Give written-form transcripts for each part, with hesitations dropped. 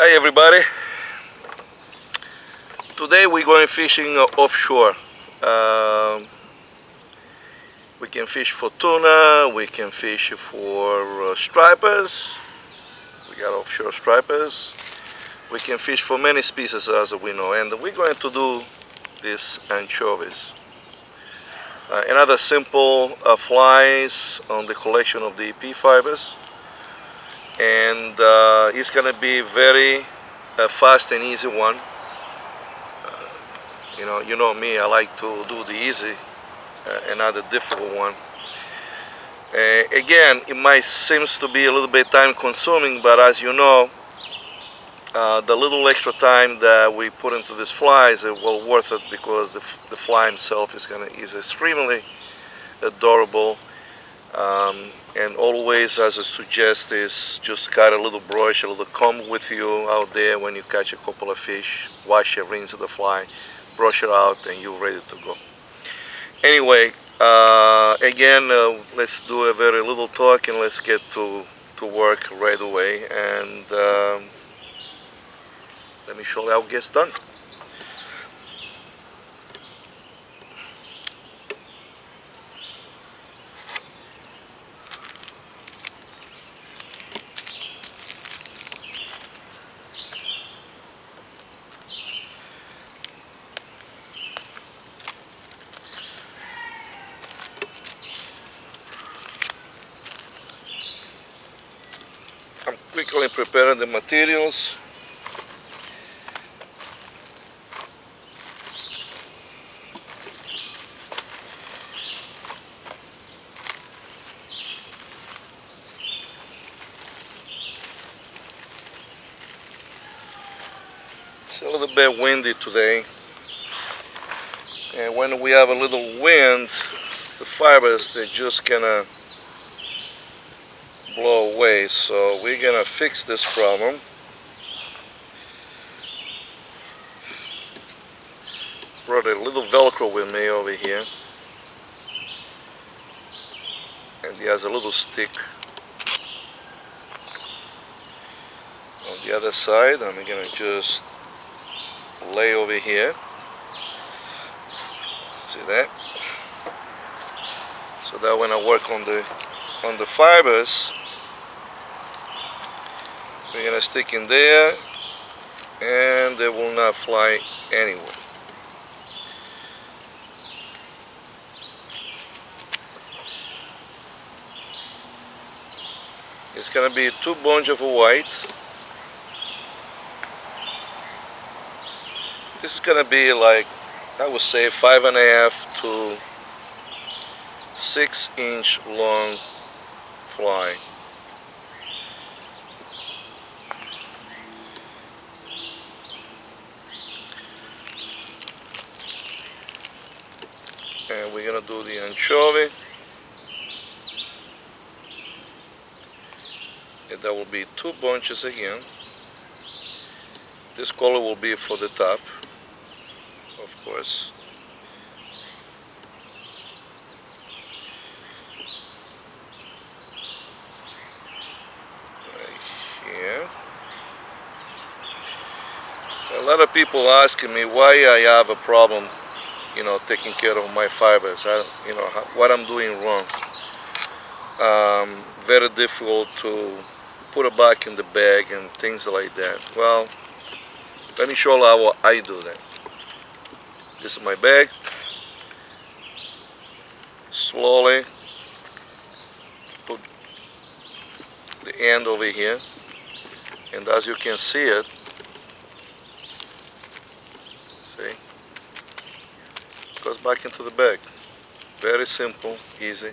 Hi everybody. Today we're going fishing offshore. Um, we can fish for tuna, we can fish for stripers. We got offshore stripers. We can fish for many species as we know, and we're going to do these anchovies. Another simple flies on the collection of the EP fibers, and it's going to be very fast and easy one. You know me, I like to do the easy and not the difficult one. Again, it might seems to be a little bit time consuming, but as you know, the little extra time that we put into these flies is well worth it because the fly himself is extremely adorable. And always, as I suggest, is just got a little brush, a little comb with you out there when you catch a couple of fish. Wash it, rinse the fly, brush it out, and you're ready to go. Anyway, again, let's do a very little talk and let's get to work right away. And let me show you how it gets done. I'm quickly preparing the materials. It's a little bit windy today, and when we have a little wind, the fibers they're just gonna blow away. So we're gonna fix this problem. Brought a little Velcro with me over here, and he has a little stick on the other side. I'm gonna just lay over here. See that? So that when I work on the fibers, we're gonna stick in there, and they will not fly anywhere. It's gonna be 2 bunches of white. This is gonna be like, I would say, 5.5 to 6-inch long fly. And we're gonna do the anchovy. And that will be 2 bunches again. This color will be for the top, of course. Right here. A lot of people asking me why I have a problem, taking care of my fibers. What I'm doing wrong. Very difficult to put it back in the bag and things like that. Well, let me show you how I do that. This is my bag. Slowly put the end over here, and as you can see it, see, goes back into the bag. Very simple, easy.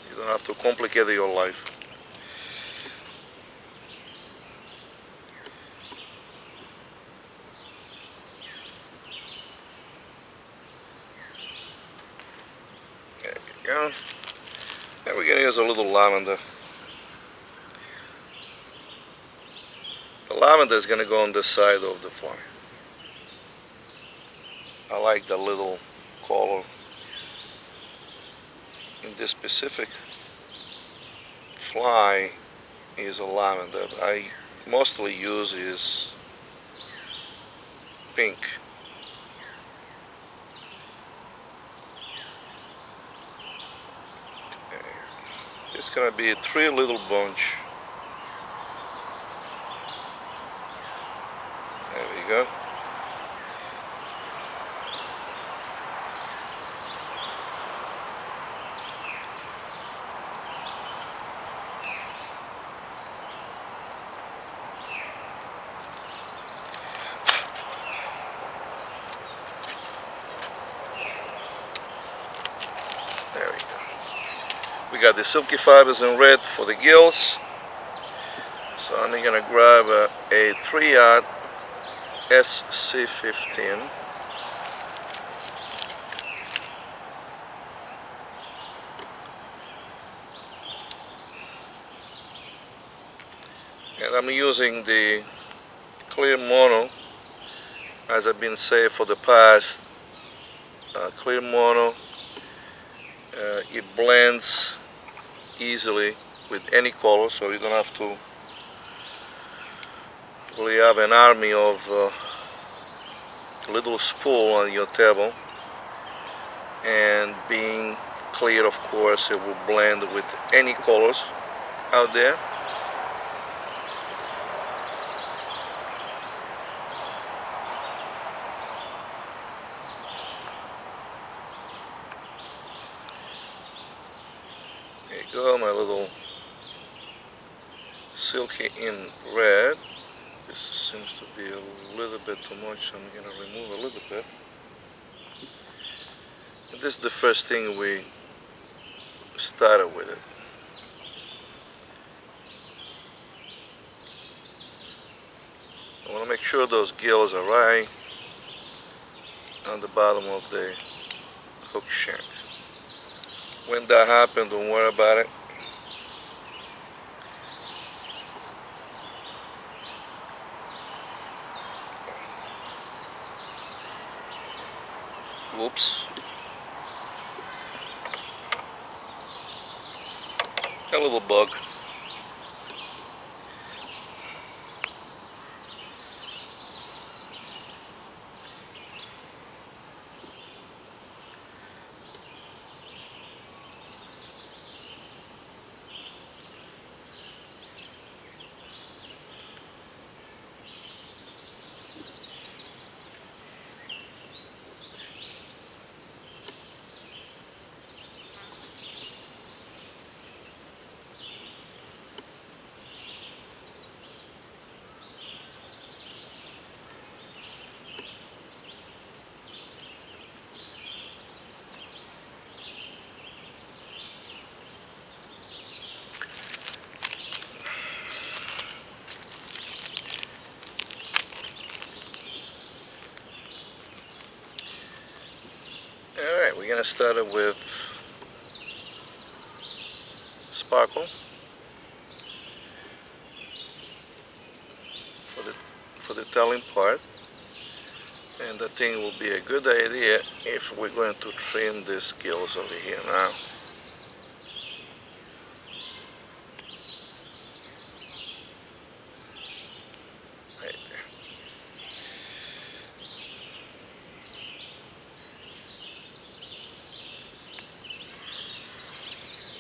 You don't have to complicate your life. There you go. And we're gonna use a little lavender. The lavender is gonna go on the side of the fly. I like the little color in this specific fly is a lavender. I mostly use is pink. Okay. It's gonna be 3 little bunch. There we go. There we go. We got the silky fibers in red for the gills. So I'm gonna grab a 3/0 SC15. And I'm using the clear mono, as I've been saying for the past. Clear mono, it blends easily with any color, so you don't have to really have an army of little spool on your table. And being clear, of course, it will blend with any colors out there. There you go, my little silky in red. This seems to be a little bit too much, so I'm going to remove a little bit. And this is the first thing we started with it. I want to make sure those gills are right on the bottom of the hook shank. When that happens, don't worry about it. Whoops. A little bug. Alright, we're going to start it with sparkle for the telling part. And I think it will be a good idea if we're going to trim these gills over here now. Right there.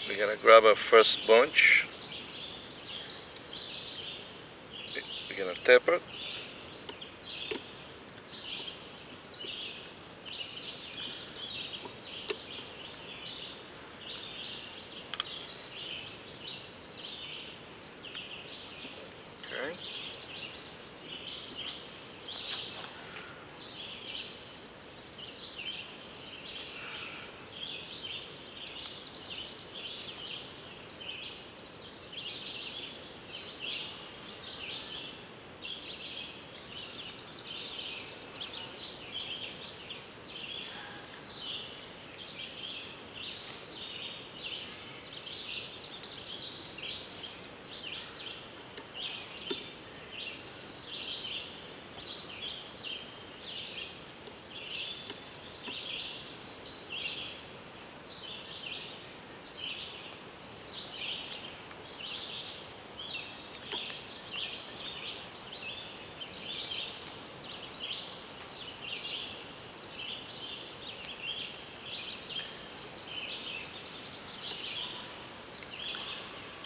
We're going to grab our first bunch. We're going to tap it. Okay.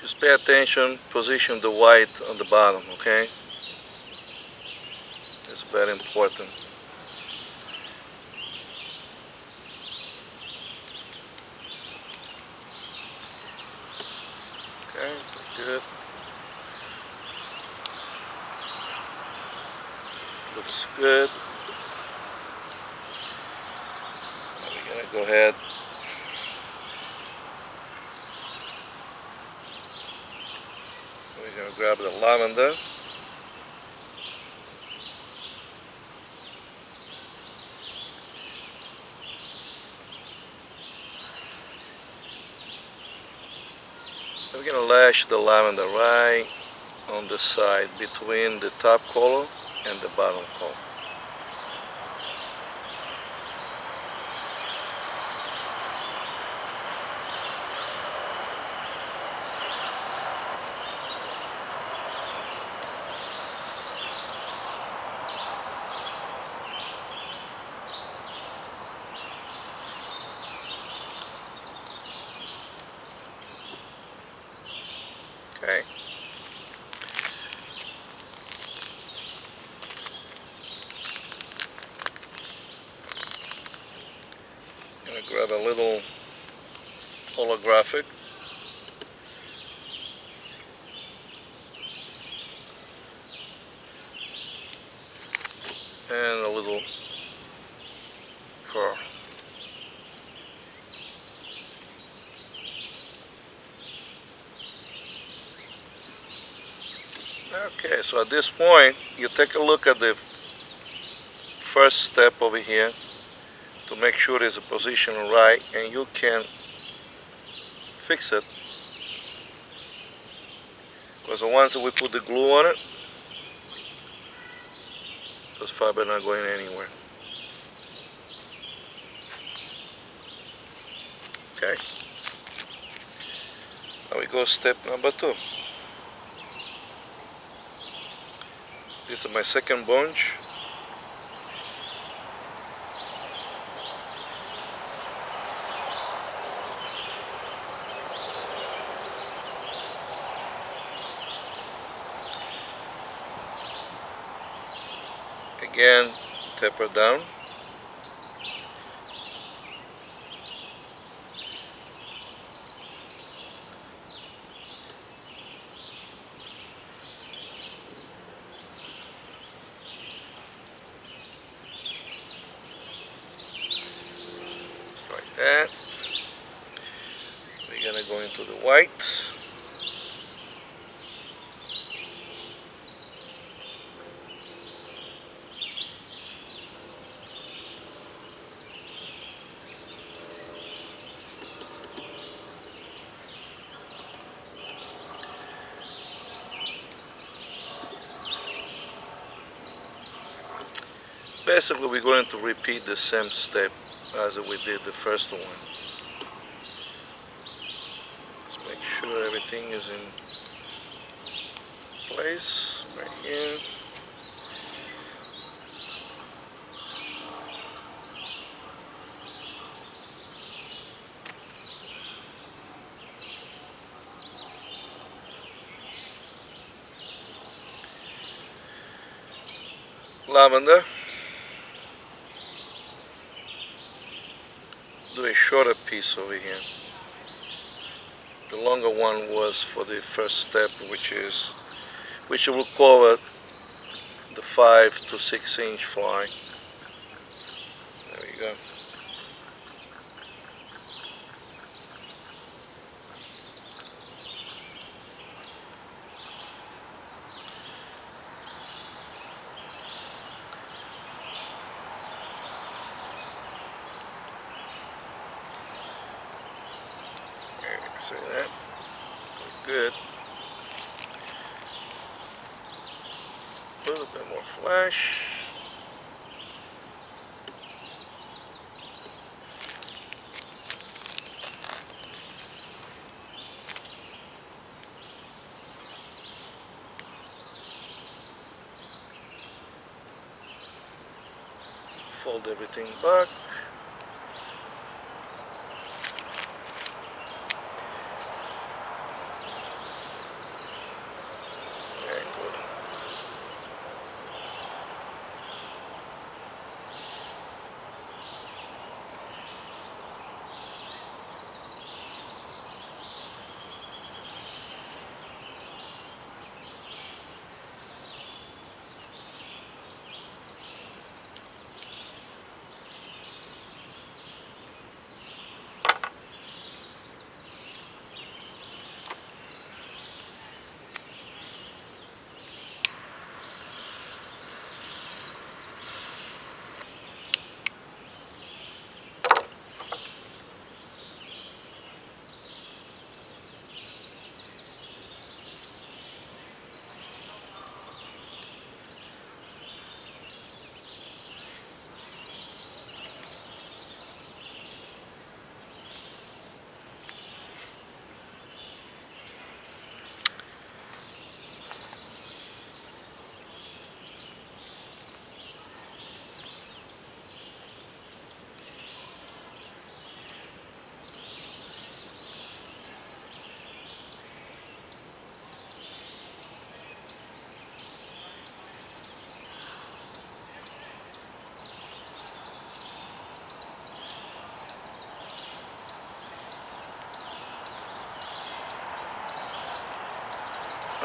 Just pay attention, position the white on the bottom, okay? It's very important. Okay, good. Looks good. Now we're gonna go ahead. We're gonna grab the lavender. We're gonna lash the lavender right on the side between the top color and the bottom color. Okay. I'm gonna grab a little holographic. And a little pearl. Okay, so at this point, you take a look at the first step over here to make sure there's a position right, and you can fix it. Because once we put the glue on it, those fibers are not going anywhere. Okay. Now we go step number 2. This is my second bunch. Again, taper down. Just like that. We're gonna go into the white. Basically, we're going to repeat the same step as we did the first one. Let's make sure everything is in place right here. Lavender. Do a shorter piece over here. The longer one was for the first step, which will cover the 5 to 6 inch fly. There you go. See that? Good. A little bit more flash. Fold everything back.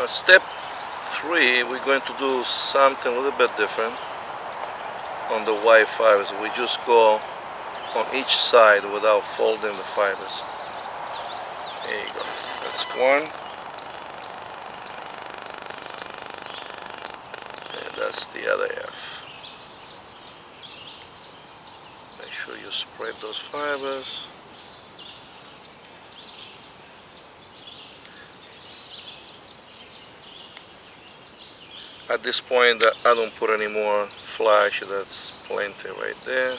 Step 3, we're going to do something a little bit different on the white fibers. We just go on each side without folding the fibers. There you go. That's one. And that's the other half. Make sure you spread those fibers. At this point, I don't put any more flash. That's plenty right there.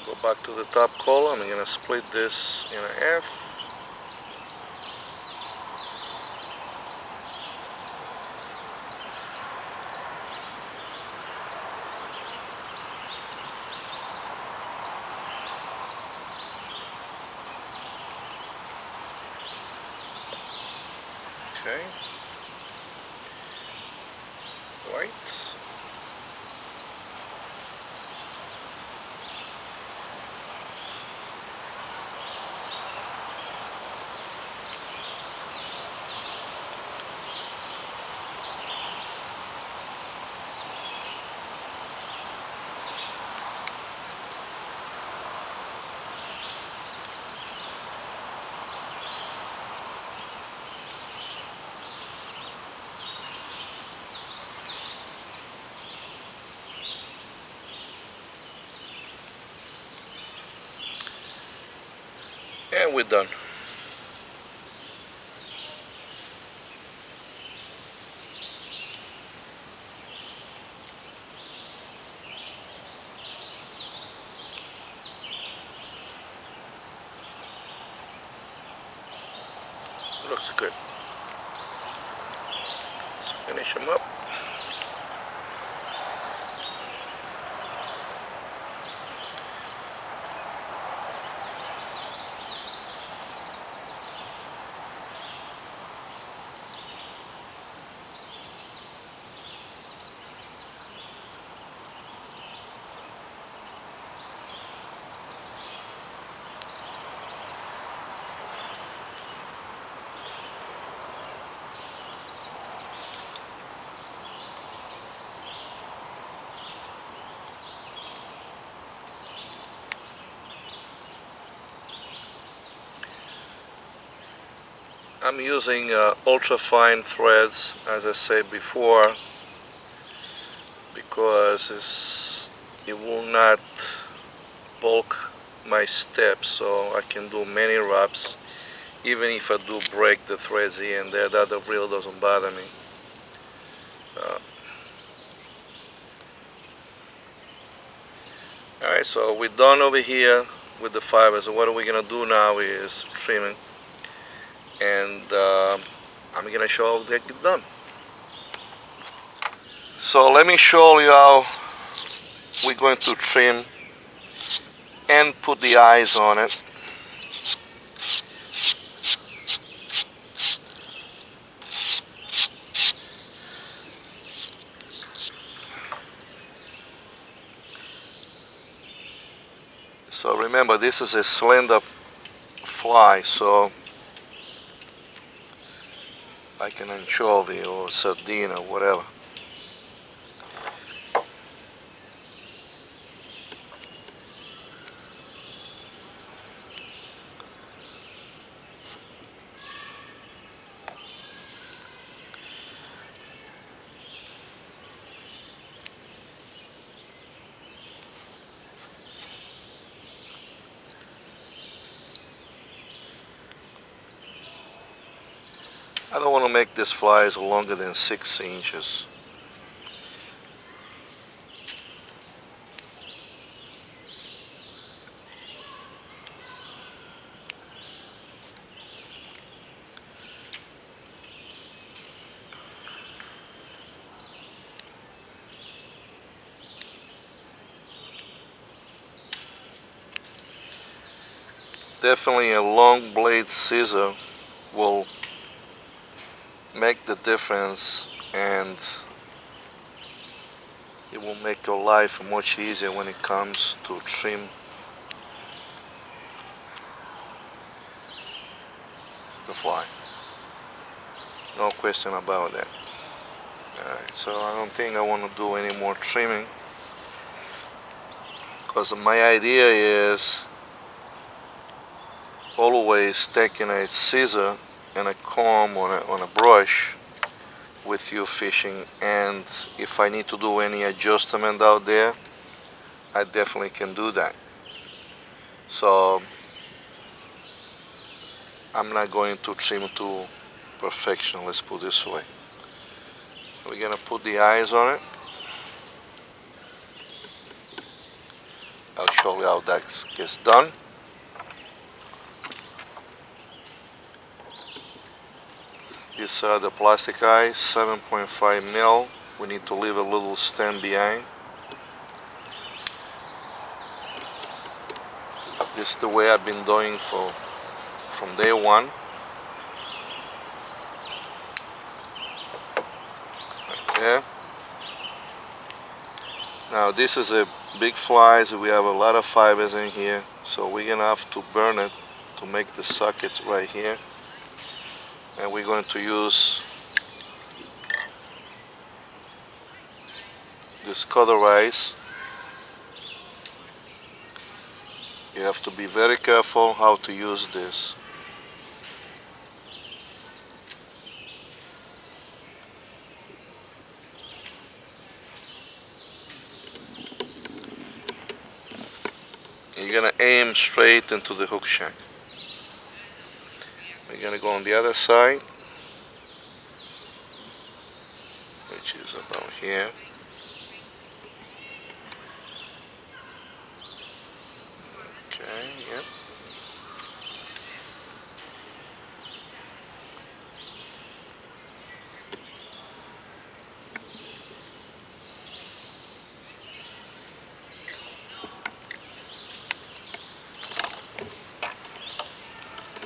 Go back to the top column. I'm gonna split this in half. Okay. Right. And we're done. Looks good. Let's finish them up. I'm using ultra fine threads, as I said before, because it will not bulk my steps, so I can do many wraps. Even if I do break the threads here and there, that really doesn't bother me. Alright, so we're done over here with the fibers. So what are we going to do now is trimming. And I'm going to show how they get done. So let me show you how we're going to trim and put the eyes on it. So remember, this is a slender fly, so like an anchovy or sardine or whatever. I don't want to make these flies longer than 6 inches. Definitely a long blade scissor will make the difference, and it will make your life much easier when it comes to trim. the fly. No question about that. Alright, so I don't think I want to do any more trimming, because my idea is always taking a scissor and a comb on a brush with you fishing, and if I need to do any adjustment out there, I definitely can do that. So I'm not going to trim to perfection, let's put it this way. We're gonna put the eyes on it. I'll show you how that gets done. These are the plastic eyes, 7.5 mil. We need to leave a little stem behind. This is the way I've been doing from day one. Okay. Now this is a big fly, so we have a lot of fibers in here, so we're gonna have to burn it to make the sockets right here. And we're going to use this cauterize. You have to be very careful how to use this. You're gonna aim straight into the hook shank. We're gonna go on the other side, which is about here. Okay, yep.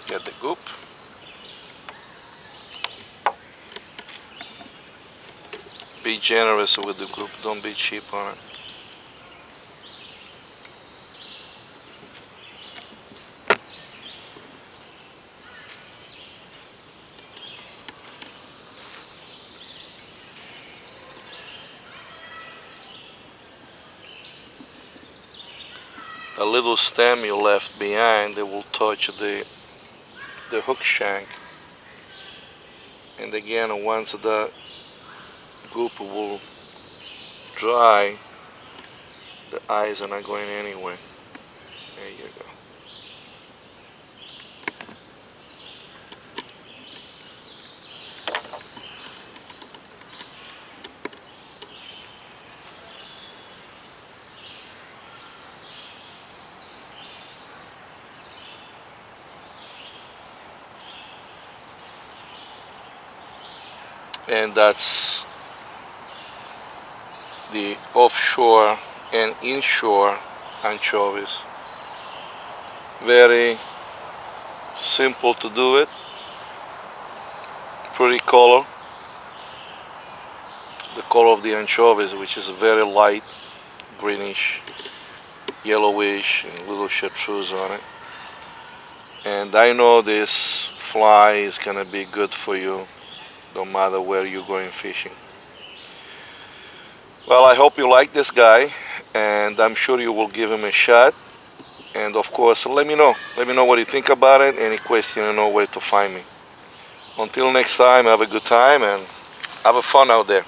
Get the goop. Be generous with the goop, don't be cheap on it. A little stem you left behind, they will touch the hook shank, and again, once the goop will dry, the eyes are not going anywhere. There you go. And that's the offshore and inshore anchovies. Very simple to do it. Pretty color. The color of the anchovies, which is very light, greenish, yellowish, and little chartreuse on it. And I know this fly is gonna be good for you, no matter where you're going fishing. Well, I hope you like this guy, and I'm sure you will give him a shot. And of course, let me know what you think about it. Any question, you know where to find me. Until next time, have a good time and have a fun out there.